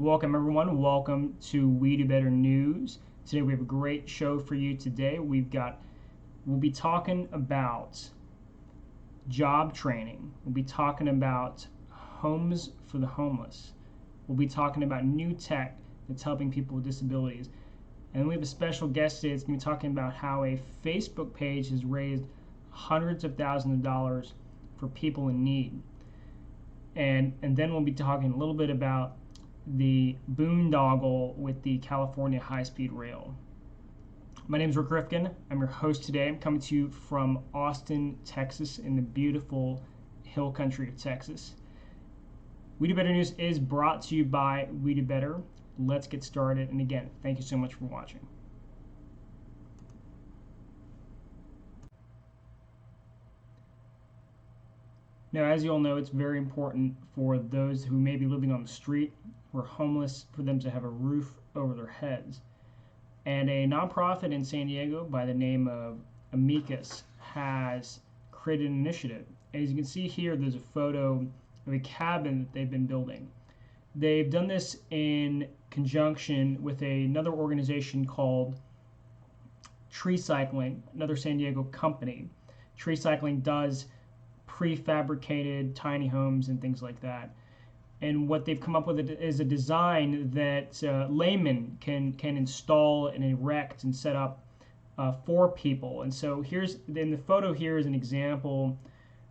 Welcome everyone, welcome to We Do Better News. Today we have a great show for you today. We'll be talking about job training. We'll be talking about homes for the homeless. We'll be talking about new tech that's helping people with disabilities. And we have a special guest today that's going to be talking about how a Facebook page has raised hundreds of thousands of dollars for people in need. And then we'll be talking a little bit about the boondoggle with the California high-speed rail. My name is Rick Rifkin. I'm your host today. I'm coming to you from Austin, Texas, in the beautiful hill country of Texas. We Do Better News is brought to you by We Do Better. Let's get started. And again, thank you so much for watching. Now, as you all know, it's very important for those who may be living on the street, who are homeless, for them to have a roof over their heads. And a nonprofit in San Diego by the name of Amicus has created an initiative. And as you can see here, there's a photo of a cabin that they've been building. They've done this in conjunction with another organization called Tree Cycling, another San Diego company. Tree Cycling does prefabricated tiny homes and things like that. And what they've come up with is a design that laymen can install and erect and set up for people. And so in the photo here is an example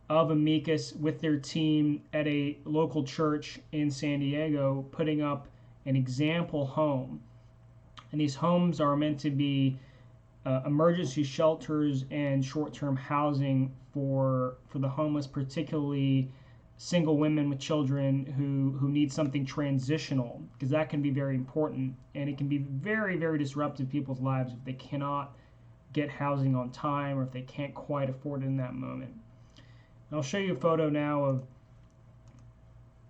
of Amicus with their team at a local church in San Diego putting up an example home. And these homes are meant to be emergency shelters and short-term housing for the homeless, particularly single women with children who need something transitional, because that can be very important, and it can be very, very disruptive to people's lives if they cannot get housing on time or if they can't quite afford it in that moment. And I'll show you a photo now of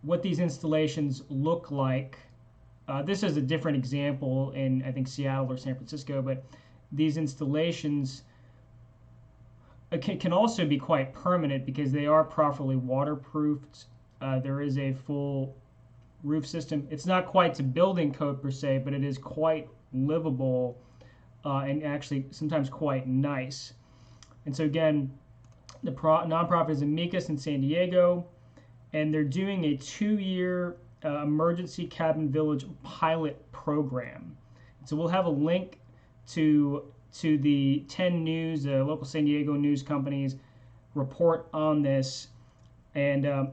what these installations look like. This is a different example in, I think, Seattle or San Francisco, but these installations can also be quite permanent because they are properly waterproofed. There is a full roof system. It's not quite to building code per se, but it is quite livable and actually sometimes quite nice. And so again, the nonprofit is Amicus in San Diego, and they're doing a 2-year emergency cabin village pilot program. So we'll have a link to the 10 News, local San Diego news companies report on this. And I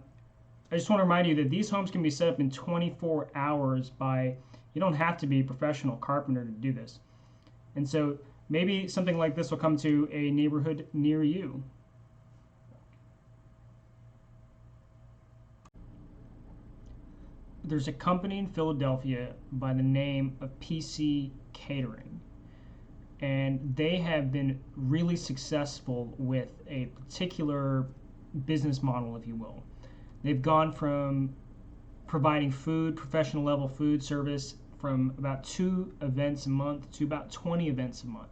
just want to remind you that these homes can be set up in 24 hours you don't have to be a professional carpenter to do this. And so maybe something like this will come to a neighborhood near you. There's a company in Philadelphia by the name of PC Catering. And they have been really successful with a particular business model, if you will. They've gone from providing food, professional level food service, from about 2 events a month to about 20 events a month.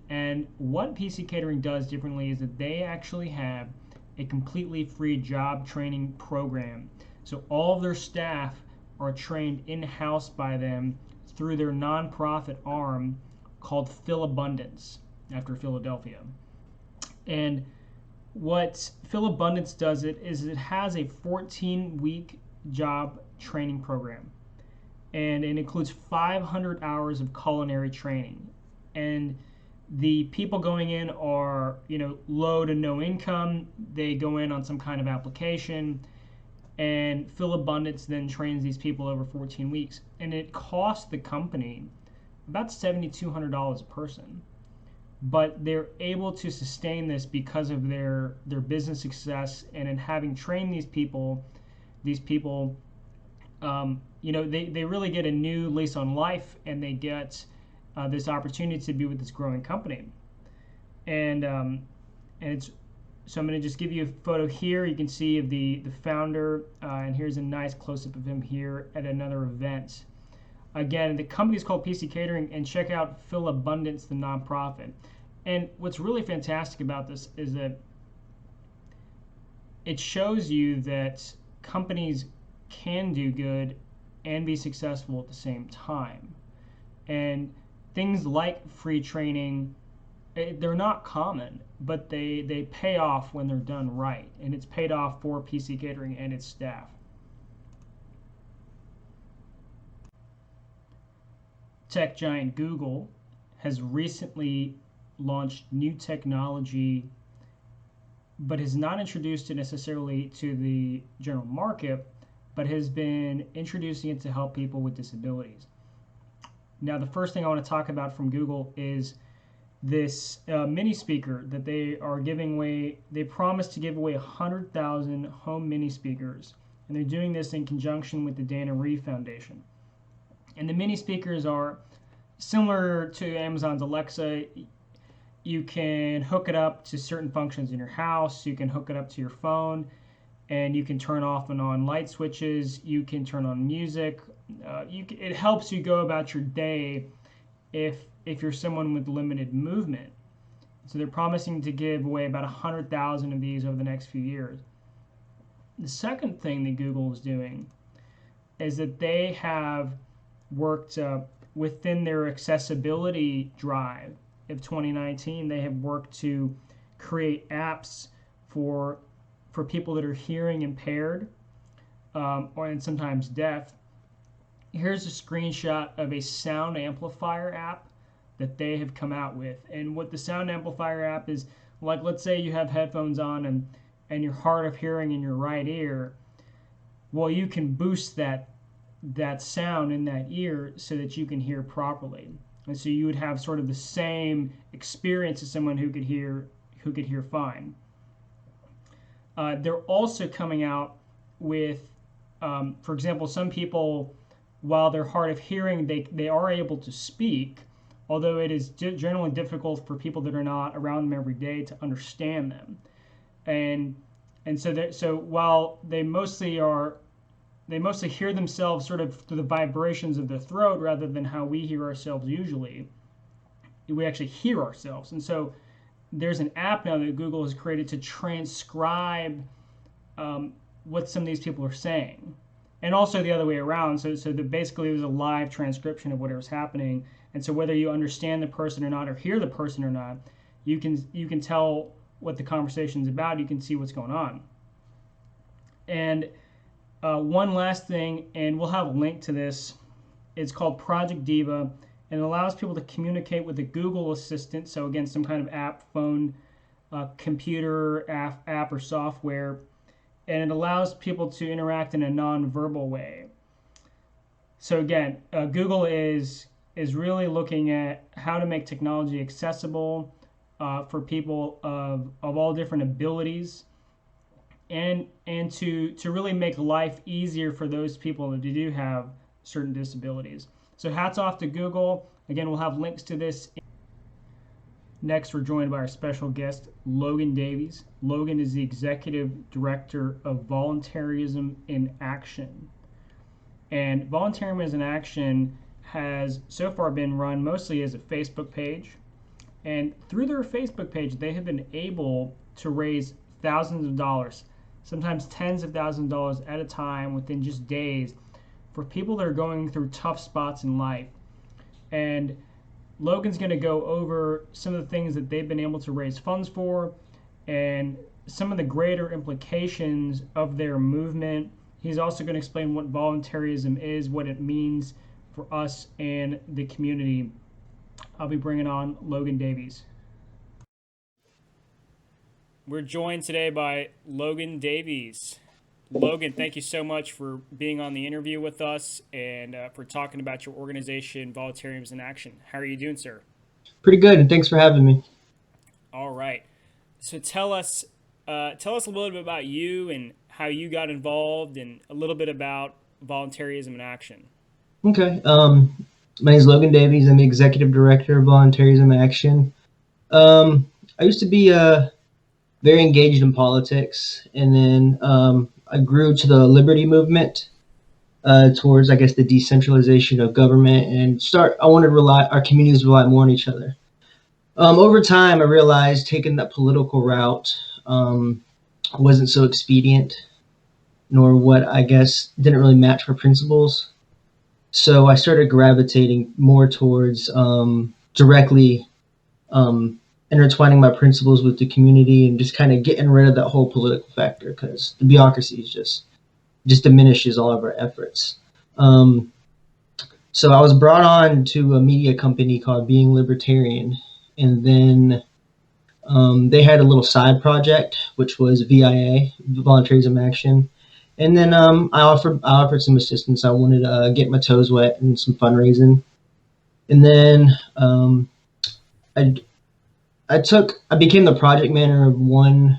And what PC Catering does differently is that they actually have a completely free job training program. So all of their staff are trained in-house by them through their nonprofit arm called Philabundance, after Philadelphia. And what Philabundance does is it has a 14-week job training program, and it includes 500 hours of culinary training. And the people going in are, low to no income. They go in on some kind of application, and Philabundance then trains these people over 14 weeks. And it costs the company about $7,200 a person, but they're able to sustain this because of their business success. And in having trained these people, they really get a new lease on life, and they get this opportunity to be with this growing company. And so I'm going to just give you a photo here. You can see of the founder, and here's a nice close-up of him here at another event. Again, the company is called PC Catering, and check out Philabundance, the nonprofit. And what's really fantastic about this is that it shows you that companies can do good and be successful at the same time. And things like free training, they're not common, but they pay off when they're done right. And it's paid off for PC Catering and its staff. Tech giant Google has recently launched new technology, but has not introduced it necessarily to the general market, but has been introducing it to help people with disabilities. Now, the first thing I want to talk about from Google is this mini speaker that they are giving away. They promised to give away 100,000 home mini speakers, and they're doing this in conjunction with the Dana Reeve Foundation. And the mini speakers are similar to Amazon's Alexa. You can hook it up to certain functions in your house. You can hook it up to your phone, and you can turn off and on light switches. You can turn on music. It helps you go about your day if you're someone with limited movement. So they're promising to give away about 100,000 of these over the next few years. The second thing that Google is doing is that they have worked within their accessibility drive of 2019. They have worked to create apps for people that are hearing impaired and sometimes deaf. Here's a screenshot of a sound amplifier app that they have come out with. And what the sound amplifier app is, like, let's say you have headphones on and you're hard of hearing in your right ear. Well, you can boost that sound in that ear so that you can hear properly. And so you would have sort of the same experience as someone who could hear fine. They're also coming out with, for example, some people, while they're hard of hearing, they are able to speak, although it is generally difficult for people that are not around them every day to understand them. And so while they mostly hear themselves sort of through the vibrations of their throat rather than how we hear ourselves usually, we actually hear ourselves. And so there's an app now that Google has created to transcribe what some of these people are saying. And also the other way around. So basically it was a live transcription of whatever's happening. And so whether you understand the person or not, or hear the person or not, you can tell what the conversation's about. You can see what's going on. And one last thing, and we'll have a link to this. It's called Project Diva, and it allows people to communicate with the Google Assistant. So again, some kind of app, phone, computer app or software, and it allows people to interact in a non-verbal way. So again, Google is really looking at how to make technology accessible for people of all different abilities, and to really make life easier for those people that do have certain disabilities. So hats off to Google. Again, we'll have links to this. Next, we're joined by our special guest, Logan Davies. Logan is the Executive Director of Voluntaryism in Action. And Voluntaryism in Action has so far been run mostly as a Facebook page. And through their Facebook page, they have been able to raise thousands of dollars, sometimes tens of thousands of dollars at a time within just days, for people that are going through tough spots in life. And Logan's going to go over some of the things that they've been able to raise funds for and some of the greater implications of their movement. He's also going to explain what voluntarism is, what it means for us and the community. I'll be bringing on Logan Davies. We're joined today by Logan Davies. Logan, thank you so much for being on the interview with us and for talking about your organization, Voluntaryism in Action. How are you doing, sir? Pretty good, and thanks for having me. All right. So tell us a little bit about you and how you got involved, and a little bit about Voluntaryism in Action. Okay. My name is Logan Davies. I'm the Executive Director of Voluntaryism Action. I used to be very engaged in politics, and then I grew to the liberty movement towards, I guess, the decentralization of government, and I wanted to our communities to rely more on each other. Over time, I realized taking that political route wasn't so expedient, nor what I guess didn't really match my principles. So I started gravitating more towards directly um, intertwining my principles with the community and just kind of getting rid of that whole political factor because the bureaucracy is just diminishes all of our efforts. Um, so I was brought on to a media company called Being Libertarian, and then they had a little side project which was VIA, Voluntarism Action, and then I offered some assistance. I wanted to get my toes wet and some fundraising, and then I I became the project manager of one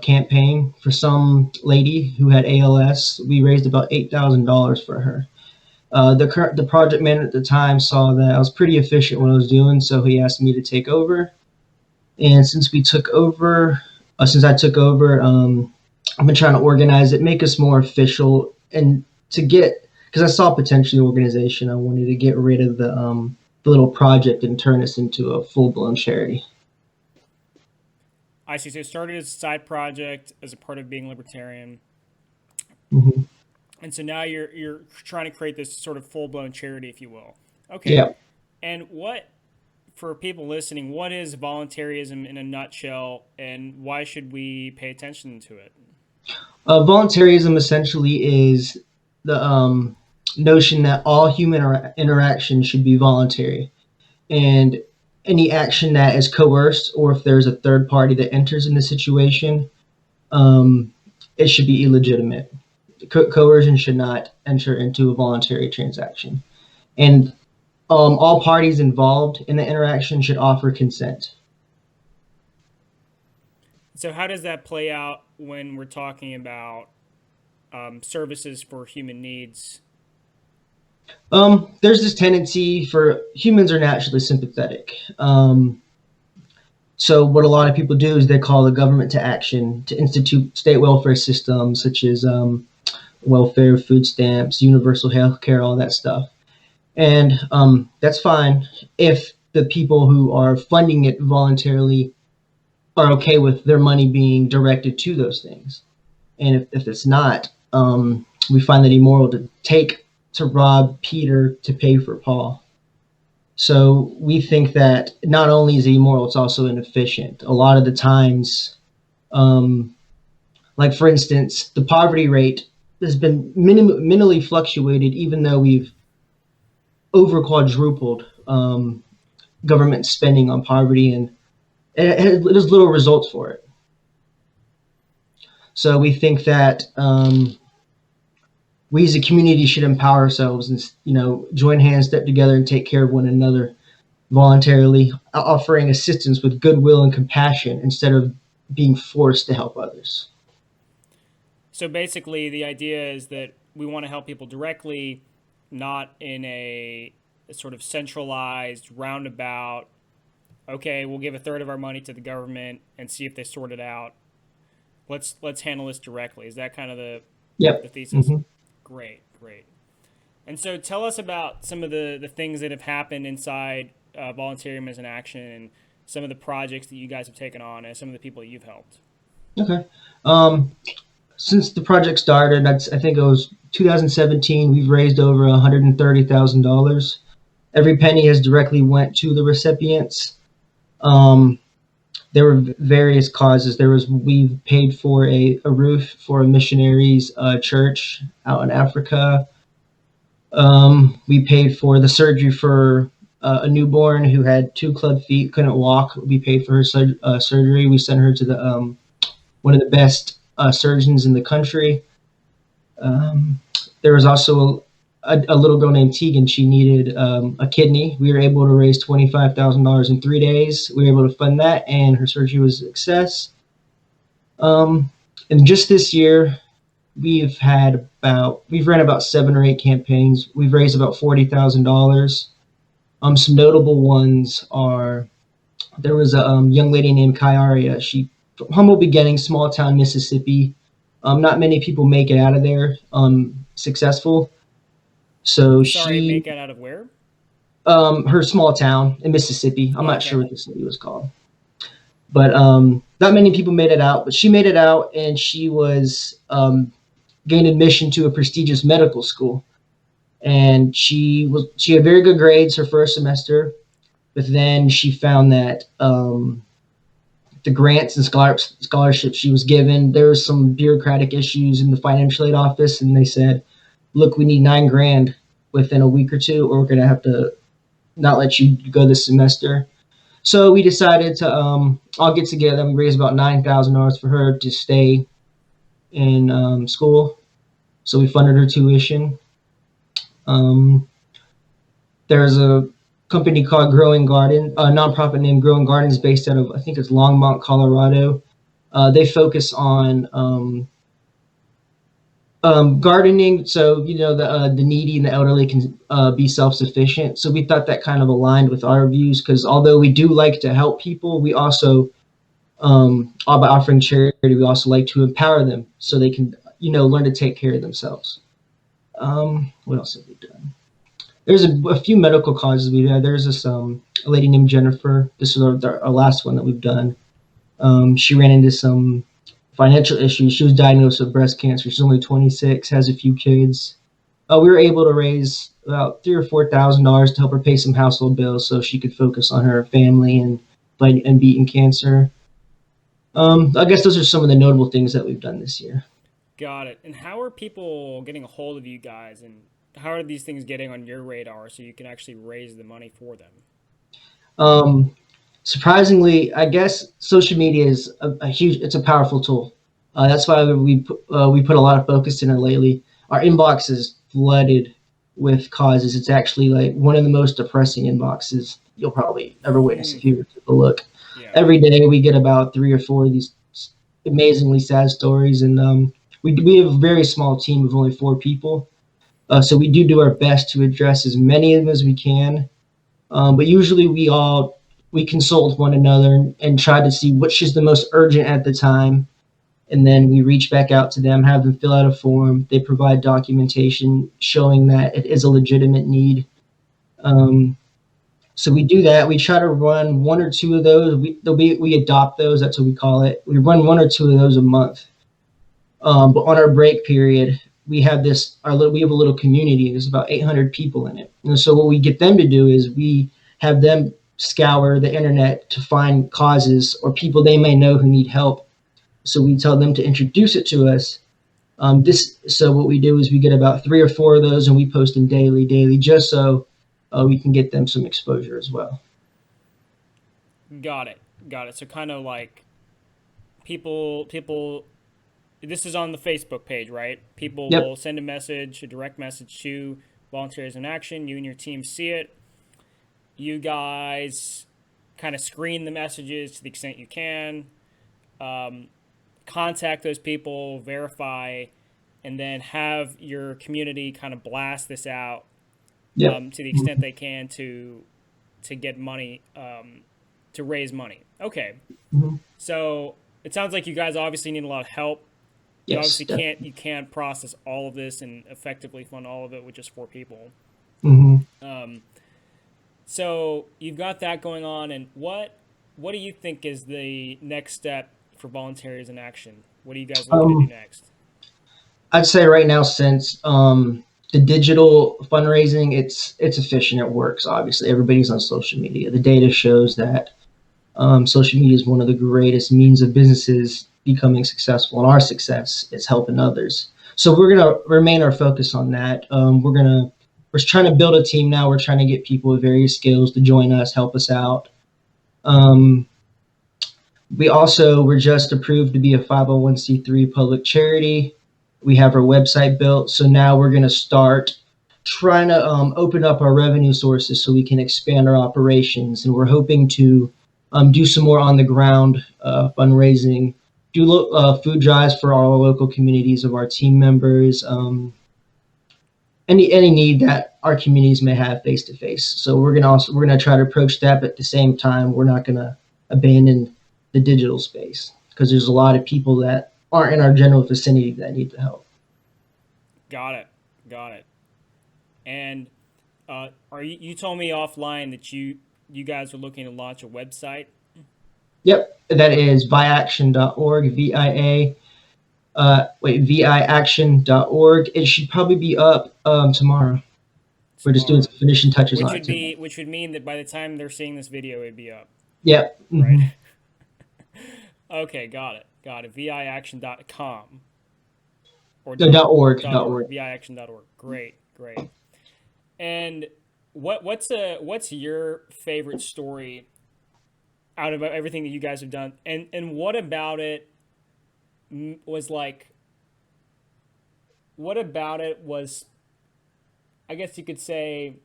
campaign for some lady who had ALS. We raised about $8,000 for her. The project manager at the time saw that I was pretty efficient what I was doing, so he asked me to take over. And since I took over, I've been trying to organize it, make us more official, and to get because I saw potential in the organization. I wanted to get rid of the little project and turn this into a full blown charity. I see. So it started as a side project as a part of being libertarian, Mm-hmm. and so now you're trying to create this sort of full blown charity, if you will. Okay. Yeah. And what for people listening, what is voluntarism in a nutshell, and why should we pay attention to it? Voluntarism essentially is the notion that all human interaction should be voluntary, and any action that is coerced or if there's a third party that enters in the situation, um, it should be illegitimate. Coercion should not enter into a voluntary transaction, and all parties involved in the interaction should offer consent. So how does that play out when we're talking about services for human needs? There's this tendency for humans are naturally sympathetic. So what a lot of people do is they call the government to action to institute state welfare systems such as welfare, food stamps, universal health care, all that stuff. And that's fine if the people who are funding it voluntarily are okay with their money being directed to those things. And if it's not, we find that immoral to rob Peter to pay for Paul. So we think that not only is it immoral, it's also inefficient. A lot of the times, um, like for instance, the poverty rate has been minimally fluctuated, even though we've over quadrupled government spending on poverty, and there's little results for it. So we think that we as a community should empower ourselves and join hands, step together, and take care of one another voluntarily, offering assistance with goodwill and compassion instead of being forced to help others. So basically, the idea is that we want to help people directly, not in a sort of centralized, roundabout. Okay, we'll give a third of our money to the government and see if they sort it out. Let's handle this directly. Is that kind of the Yep. thesis? Hmm. Great, great. And so tell us about some of the things that have happened inside Volunteerism as an Action and some of the projects that you guys have taken on and some of the people that you've helped. Okay. Um, since the project started, I think it was 2017. We've raised over $130,000. Every penny has directly went to the recipients. Um, there were various causes. We paid for a roof for a missionaries church out in Africa. We paid for the surgery for a newborn who had two club feet, couldn't walk. We paid for her surgery. We sent her to the one of the best surgeons in the country. Um, there was also a little girl named Tegan. She needed a kidney. We were able to raise $25,000 in 3 days. We were able to fund that, and her surgery was a success. Um, and just this year, we've ran about 7 or 8 campaigns. We've raised about $40,000. Some notable ones are there was a young lady named Kyaria. She from humble beginnings, small town Mississippi. Not many people make it out of there successful. So Sorry, she make it out of where? her small town in Mississippi. I'm Oh, not sure okay. what the city was called, but not many people made it out. But she made it out, and she was gained admission to a prestigious medical school. and she had very good grades her first semester, but then she found that the grants and scholarships she was given, there was some bureaucratic issues in the financial aid office, and they said, "Look, we need 9 grand within a week or two, or we're gonna have to not let you go this semester." So we decided to all get together and raise about $9,000 for her to stay in school. So we funded her tuition. Um, there's a company called Growing Garden, a nonprofit named Growing Gardens, based out of, I think it's Longmont, Colorado. They focus on gardening, so the needy and the elderly can be self-sufficient. So we thought that kind of aligned with our views, because although we do like to help people, we also by offering charity, we also like to empower them so they can learn to take care of themselves. What else have we done? There's a few medical causes we've had. There's this a lady named Jennifer. This is our last one that we've done. She ran into some financial issues. She was diagnosed with breast cancer. She's only 26, has a few kids. We were able to raise about $3,000 or $4,000 to help her pay some household bills so she could focus on her family and beating cancer. I guess those are some of the notable things that we've done this year. Got it. And how are people getting a hold of you guys, and how are these things getting on your radar so you can actually raise the money for them? Um, Surprisingly, I guess social media is it's a powerful tool. That's why we put a lot of focus in it lately. Our inbox is flooded with causes. It's actually like one of the most depressing inboxes you'll probably ever witness if you were to take a look. Yeah. Every day we get about 3 or 4 of these amazingly sad stories, and we have a very small team of only 4 people. So we do our best to address as many of them as we can. But usually we consult one another and try to see which is the most urgent at the time, and then we reach back out to them, have them fill out a form. They provide documentation showing that it is a legitimate need. Um, so we do that. We try to run 1 or 2 of those. We adopt those. That's what we call it. We run 1 or 2 of those a month. But on our break period, we have we have a little community. There's about 800 people in it. And so what we get them to do is we have them scour the internet to find causes or people they may know who need help. So we tell them to introduce it to us. So what we do is we get about 3 or 4 of those, and we post them daily, just so we can get them some exposure as well. Got it. Got it. So kind of like people this is on the Facebook page, right? People Yep. will send a direct message to Voluntaryism in Action. You and your team see it. You guys kind of screen the messages to the extent you can, contact those people, verify, and then have your community kind of blast this out Yep. to the extent they can to get money, to raise money. Okay, Mm-hmm. so it sounds like you guys obviously need a lot of help. You Yes. obviously can't process all of this and effectively fund all of it with just 4 people. Mm-hmm. So you've got that going on, and what do you think is the next step for Voluntaries in Action? What are you guys looking to do next? I'd say right now, since the digital fundraising, it's efficient. It works. Obviously, everybody's on social media. The data shows that social media is one of the greatest means of businesses becoming successful, and our success is helping others. So we're gonna remain our focus on that. We're trying to build a team now. We're trying to get people with various skills to join us, help us out. Um, we also were just approved to be a 501c3 public charity. We have our website built, so now we're going to start trying to open up our revenue sources so we can expand our operations. And we're hoping to do some more on the ground fundraising, do food drives for our local communities of our team members, any need that our communities may have face to face. So we're gonna try to approach that, but at the same time, we're not gonna abandon the digital space, because there's a lot of people that aren't in our general vicinity that need the help. Got it. Got it. And you told me offline that you guys are looking to launch a website? Yep, that is viaction.org, viaction.org. It should probably be up tomorrow. We're just doing tomorrow, some finishing touches on it tonight. which would mean that by the time they're seeing this video, it'd be up, Yep. right? Hmm. Okay, got it. Got it. viaction.com or No, .org. .org. viaction.org. Great, great. And what's your favorite story out of everything that you guys have done? And what about it was like what about it was, I guess you could say,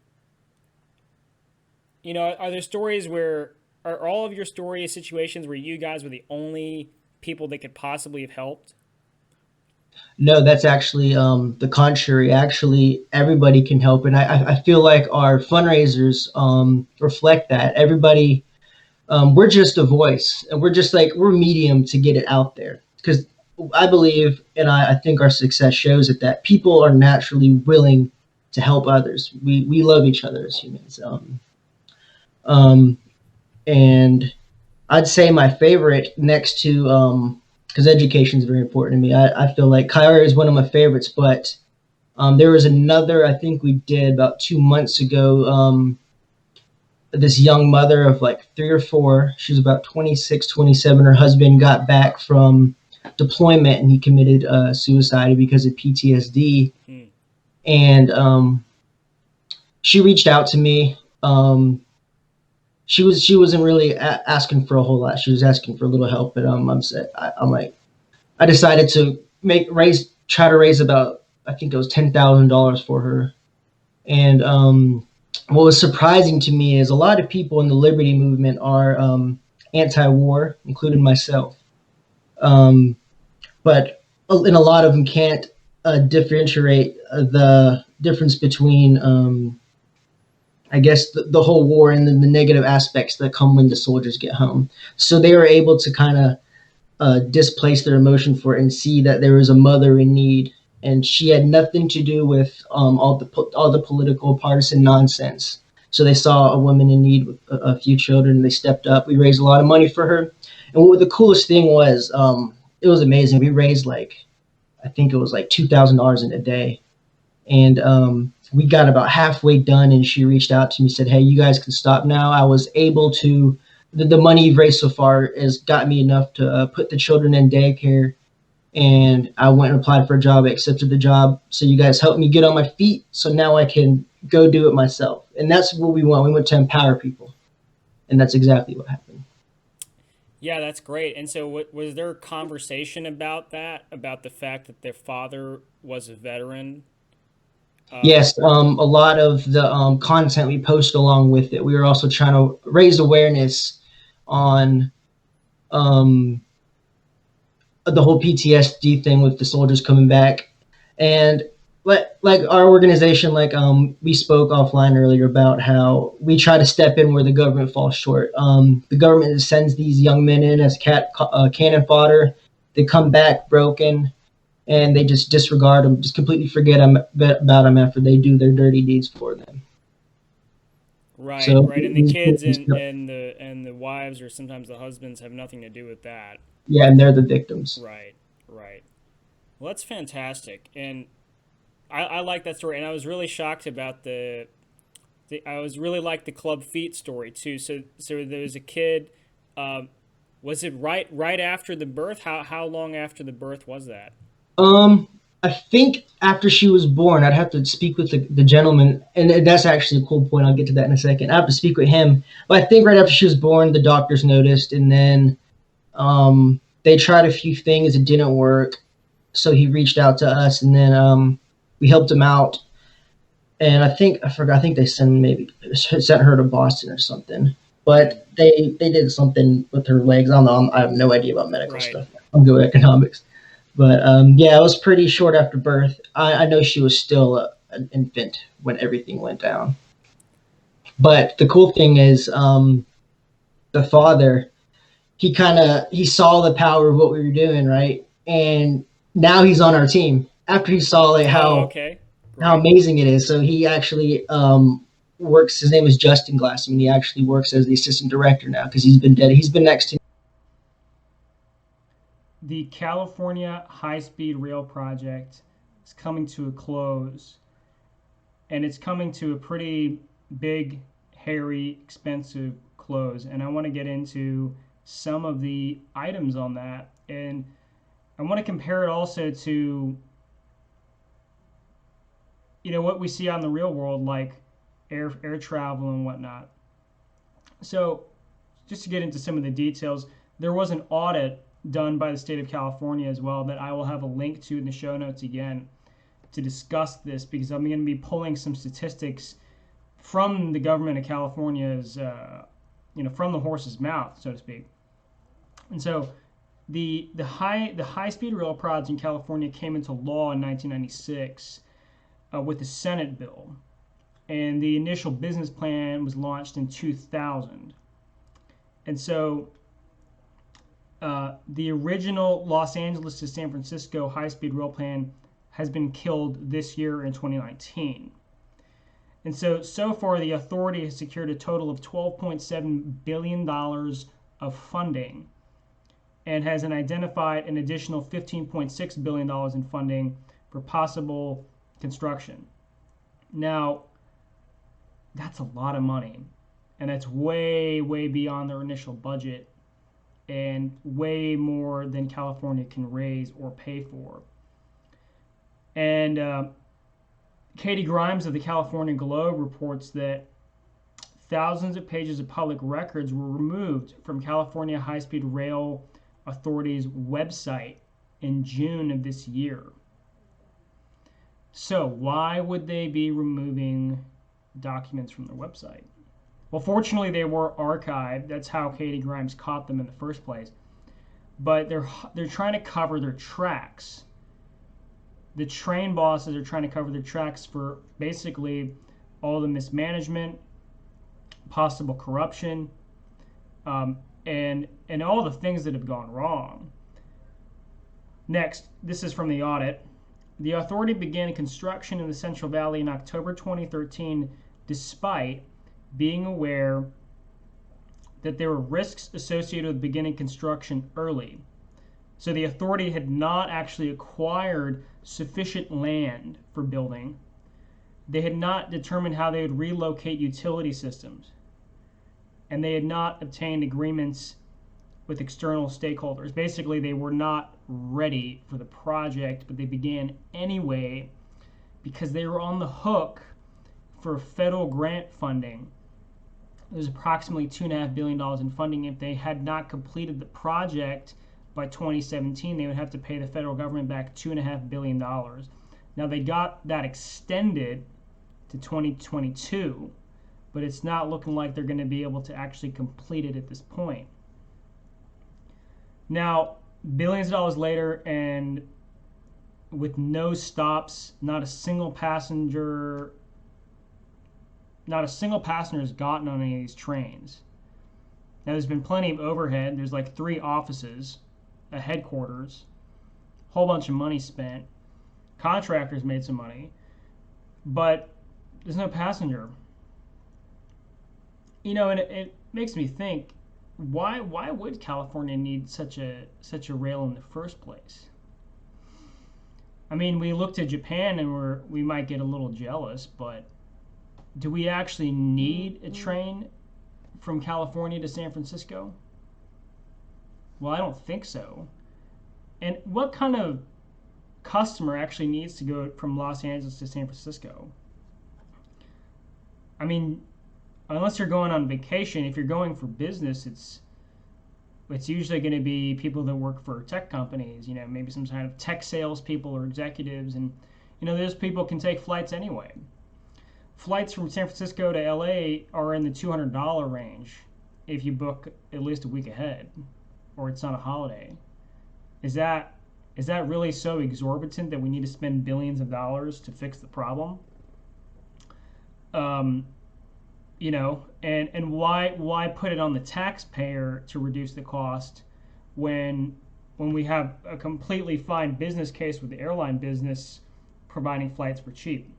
are there stories where are all of your stories situations where you guys were the only people that could possibly have helped? No, that's actually the contrary. Actually, everybody can help, and I feel like our fundraisers reflect that. Everybody, we're just a voice, and we're just like we're a medium to get it out there. Because I believe, and I think our success shows it that people are naturally willing to help others. We love each other as humans. Um, and I'd say my favorite next to because education is very important to me. I feel like Kyra is one of my favorites, but there was another I think we did about 2 months ago. This young mother of like 3 or 4, she was about 26, 27. Her husband got back from deployment and he committed suicide because of PTSD. Hmm. And she reached out to me. She wasn't really asking for a whole lot. She was asking for a little help, but I'm like I decided to try to raise about I think it was $10,000 for her. And what was surprising to me is a lot of people in the liberty movement are anti-war, including myself. Um, but and a lot of them can't differentiate the difference between I guess the whole war and then the negative aspects that come when the soldiers get home. So they were able to kind of displace their emotion for it and see that there was a mother in need, and she had nothing to do with all the political partisan nonsense. So they saw a woman in need with a few children, and they stepped up. We raised a lot of money for her, and what the coolest thing was, it was amazing. We raised like I think it was like $2,000 in a day, and we got about halfway done, and she reached out to me, said, "Hey, you guys can stop now." I was able to the money you've raised so far has got me enough to put the children in daycare. And I went and applied for a job. I accepted the job. So you guys helped me get on my feet. So now I can go do it myself. And that's what we want. We want to empower people. And that's exactly what happened. Yeah, that's great. And so, was there a conversation about that, about the fact that their father was a veteran? Um, Yes, a lot of the content we post along with it, we were also trying to raise awareness on um, the whole PTSD thing with the soldiers coming back. And like our organization, like we spoke offline earlier about how we try to step in where the government falls short. The government sends these young men in as cannon fodder. They come back broken, and they just disregard them, just completely forget about them after they do their dirty deeds for them. right, So right. And the kids and the wives or sometimes the husbands have nothing to do with that. yeah, and they're the victims. Right, right. Well, that's fantastic, and I like that story. And I was really shocked about I was really like the club feet story too. So there was a kid. Um, was it right after the birth? How long after the birth was that? Um, I think after she was born, I'd have to speak with the gentleman, and that's actually a cool point. I'll get to that in a second. I have to speak with him, but I think right after she was born, the doctors noticed, and then they tried a few things, it didn't work, so he reached out to us, and then we helped him out, and I think I forgot. I think they sent her to Boston or something, but they did something with her legs. I don't know. I have no idea about medical Right. stuff. I'm good at economics. But yeah, it was pretty short after birth. I know she was still an infant when everything went down. But the cool thing is, the father, he saw the power of what we were doing, right? And now he's on our team after he saw like Oh, how okay. how Great. amazing it is. So he actually works. His name is Justin Glassman. He actually works as the assistant director now because he's been dead. He's been next to. The California High Speed Rail Project is coming to a close. and it's coming to a pretty big, hairy, expensive close. And I want to get into some of the items on that, and I want to compare it also to what we see out in the real world, like air travel and whatnot. So just to get into some of the details, there was an audit done by the state of California as well that I will have a link to in the show notes again to discuss this, because I'm going to be pulling some statistics from the government of California's, from the horse's mouth, so to speak. And so the high speed rail project in California came into law in 1996 with the Senate bill, and the initial business plan was launched in 2000. And so the original Los Angeles to San Francisco high-speed rail plan has been killed this year in 2019. And so far, the authority has secured a total of $12.7 billion of funding and has identified an additional $15.6 billion in funding for possible construction. Now, that's a lot of money, and that's way, way beyond their initial budget and way more than California can raise or pay for. And Katie Grimes of the California Globe reports that thousands of pages of public records were removed from California High-Speed Rail Authority's website in June of this year. So why would they be removing documents from their website? Well, fortunately, they were archived. That's how Katie Grimes caught them in the first place. But they're trying to cover their tracks. The train bosses are trying to cover their tracks for basically all the mismanagement, possible corruption, and all the things that have gone wrong. Next, this is from the audit. The authority began construction in the Central Valley in October 2013, despite being aware that there were risks associated with beginning construction early. So the authority had not actually acquired sufficient land for building. They had not determined how they would relocate utility systems. And they had not obtained agreements with external stakeholders. Basically, they were not ready for the project, but they began anyway because they were on the hook for federal grant funding. There's approximately $2.5 billion in funding. If they had not completed the project by 2017, they would have to pay the federal government back $2.5 billion. Now, they got that extended to 2022, but it's not looking like they're going to be able to actually complete it at this point. Now, billions of dollars later, and with no stops, not a single passenger has gotten on any of these trains. Now, there's been plenty of overhead. There's like 3 offices, a headquarters, a whole bunch of money spent. Contractors made some money, but there's no passenger. And it makes me think, why would California need such a rail in the first place? I mean, we look to Japan and we might get a little jealous, but do we actually need a train from California to San Francisco? Well, I don't think so. And what kind of customer actually needs to go from Los Angeles to San Francisco? I mean, unless you're going on vacation, if you're going for business, it's usually going to be people that work for tech companies, maybe some kind of tech salespeople or executives. And, those people can take flights anyway. Flights from San Francisco to LA are in the $200 range if you book at least a week ahead or it's on a holiday. Is that really so exorbitant that we need to spend billions of dollars to fix the problem? And why put it on the taxpayer to reduce the cost when we have a completely fine business case with the airline business providing flights for cheap?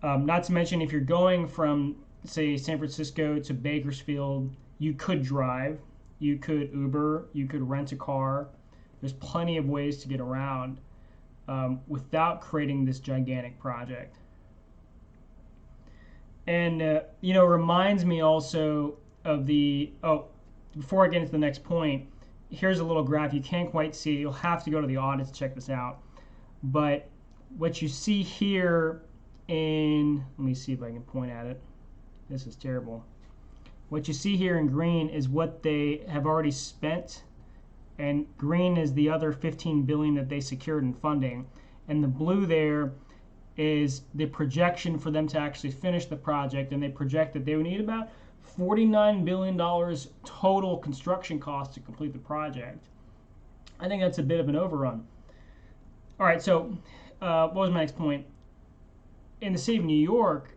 Not to mention, if you're going from, say, San Francisco to Bakersfield, you could drive, you could Uber, you could rent a car. There's plenty of ways to get around without creating this gigantic project. And reminds me also of the before I get into the next point, here's a little graph you can't quite see. You'll have to go to the audit to check this out. But what you see here let me see if I can point at it. This is terrible. What you see here in green is what they have already spent, and green is the other 15 billion that they secured in funding, and the blue there is the projection for them to actually finish the project, and they project that they would need about $49 billion total construction costs to complete the project. I think that's a bit of an overrun. All right, so what was my next point? In the city of New York,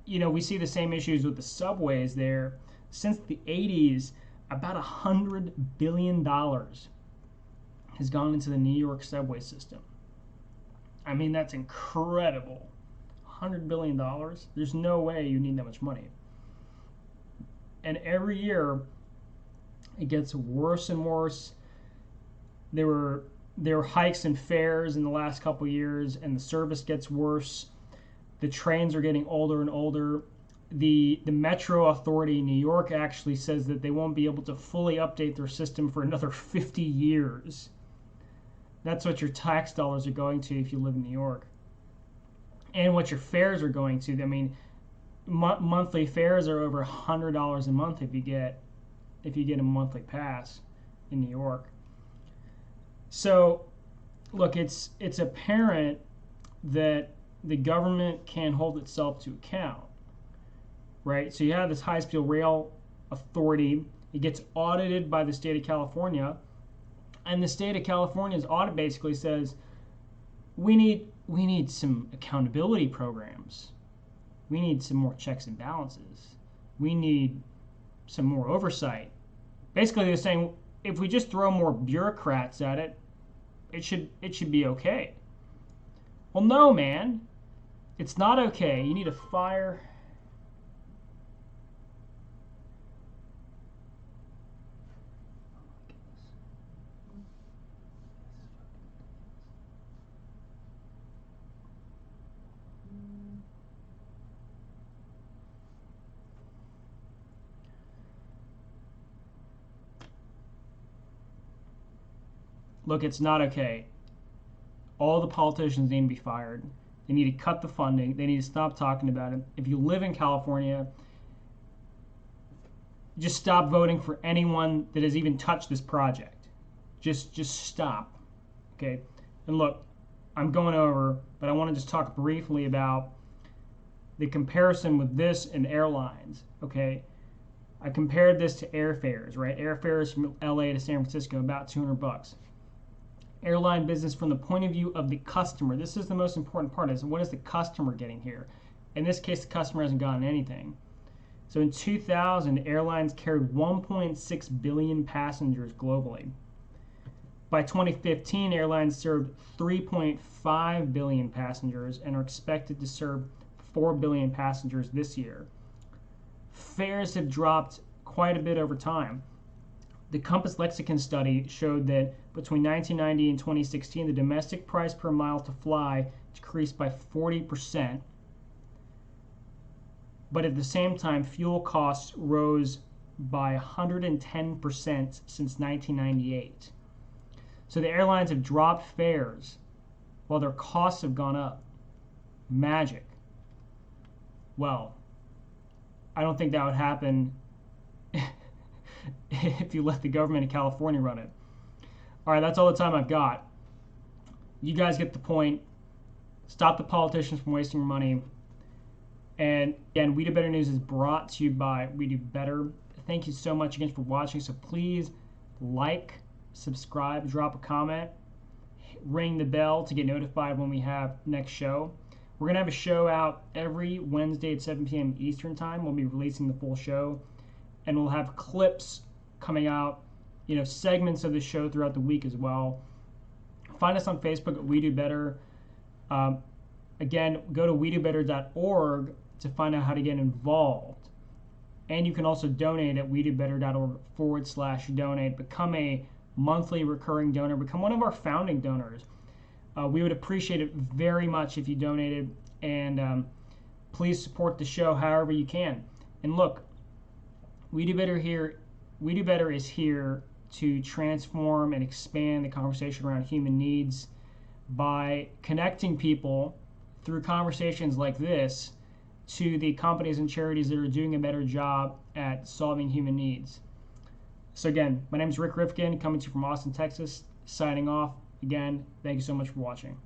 we see the same issues with the subways there. Since the 80s, about $100 billion has gone into the New York subway system. I mean, that's incredible. $100 billion? There's no way you need that much money. And every year, it gets worse and worse. There were hikes in fares in the last couple of years, and the service gets worse. The trains are getting older and older. The Metro Authority in New York actually says that they won't be able to fully update their system for another 50 years. That's what your tax dollars are going to if you live in New York. And what your fares are going to. I mean, monthly fares are over $100 a month if you get a monthly pass in New York. So, look, it's apparent that the government can't hold itself to account, right? So you have this high-speed rail authority. It gets audited by the state of California, and the state of California's audit basically says we need some accountability programs. We need some more checks and balances. We need some more oversight. Basically, they're saying if we just throw more bureaucrats at it, it should be okay. Well, no, man. It's not okay. You need to fire. Look, it's not okay. All the politicians need to be fired. They need to cut the funding. They need to stop talking about it. If you live in California, just stop voting for anyone that has even touched this project. Just stop. Okay? And look, I'm going over, but I want to just talk briefly about the comparison with this and airlines. Okay? I compared this to airfares, right? Airfares from LA to San Francisco, about $200. Airline business from the point of view of the customer. This is the most important part, is what is the customer getting here? In this case, the customer hasn't gotten anything. So in 2000, airlines carried 1.6 billion passengers globally. By 2015, airlines served 3.5 billion passengers and are expected to serve 4 billion passengers this year. Fares have dropped quite a bit over time. The Compass Lexicon study showed that between 1990 and 2016, the domestic price per mile to fly decreased by 40%. But at the same time, fuel costs rose by 110% since 1998. So the airlines have dropped fares while their costs have gone up. Magic. Well, I don't think that would happen if you let the government of California run it. All right, that's all the time I've got. You guys get the point. Stop the politicians from wasting your money. And again, We Do Better News is brought to you by We Do Better. Thank you so much again for watching. So please like, subscribe, drop a comment, ring the bell to get notified when we have next show. We're going to have a show out every Wednesday at 7 p.m. Eastern Time. We'll be releasing the full show. And we'll have clips coming out, segments of the show throughout the week as well. Find us on Facebook at We Do Better. Again, go to wedobetter.org to find out how to get involved. And you can also donate at wedobetter.org/donate. Become a monthly recurring donor. Become one of our founding donors. We would appreciate it very much if you donated. And please support the show however you can. And look, We Do Better here. We Do Better is here to transform and expand the conversation around human needs by connecting people through conversations like this to the companies and charities that are doing a better job at solving human needs. So again, my name is Rick Rifkin, coming to you from Austin, Texas, signing off. Again, thank you so much for watching.